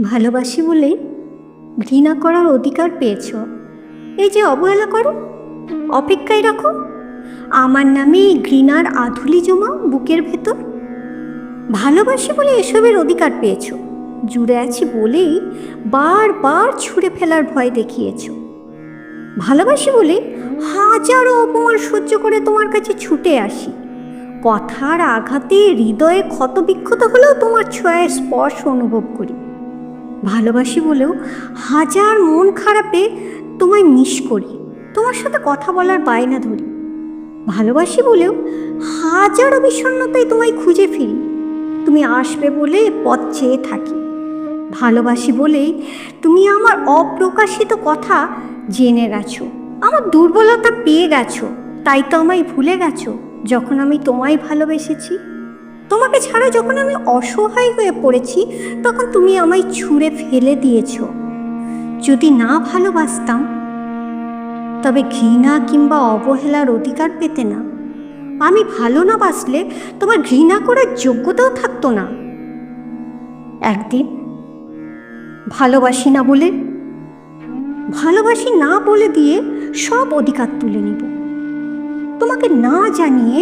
ভালোবাসি বলে ঘৃণা করার অধিকার পেয়েছ। এই যে অবহেলা করো, অপেক্ষায় রাখো, আমার নামে এই ঘৃণার আধুলি জমা বুকের ভেতর। ভালোবাসি বলে এসবের অধিকার পেয়েছ, জুড়ে আছি বলেই বারবার ছুঁড়ে ফেলার ভয় দেখিয়েছ। ভালোবাসি বলে হাজারো অপমান সহ্য করে তোমার কাছে ছুটে আসি, কথার আঘাতে হৃদয়ে ক্ষতবিক্ষত হলেও তোমার ছোঁয়ার স্পর্শ অনুভব করি। ভালোবাসি বলেও হাজার মন খারাপে তোমায় মিস করি, তোমার সাথে কথা বলার বায়না ধরি। ভালোবাসি বলেও হাজারো বিষণ্ণতায় তোমায় খুঁজে ফিরি, তুমি আসবে বলে পথ চেয়ে থাকি। ভালোবাসি বলেই তুমি আমার অপ্রকাশিত কথা জেনে গেছো, আমার দুর্বলতা পেয়ে গেছো, তাই তো আমায় ভুলে গেছো যখন আমি তোমায় ভালোবেসেছি। তোমাকে ছাড়া যখন আমি অসহায় হয়ে পড়েছি, তখন তুমি আমায় ছুঁড়ে ফেলে দিয়েছ। যদি না ভালোবাসতাম তবে ঘৃণা কিংবা অবহেলার অধিকার পেতে না। আমি ভালো না বাসলে তোমার ঘৃণা করার যোগ্যতাও থাকতো না। একদিন ভালোবাসি না বলে দিয়ে সব অধিকার তুলে নিব। তোমাকে না জানিয়ে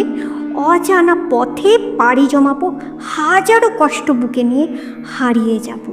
অজানা পথে পাড়ি জমাবো, হাজারো কষ্ট বুকে নিয়ে হারিয়ে যাব।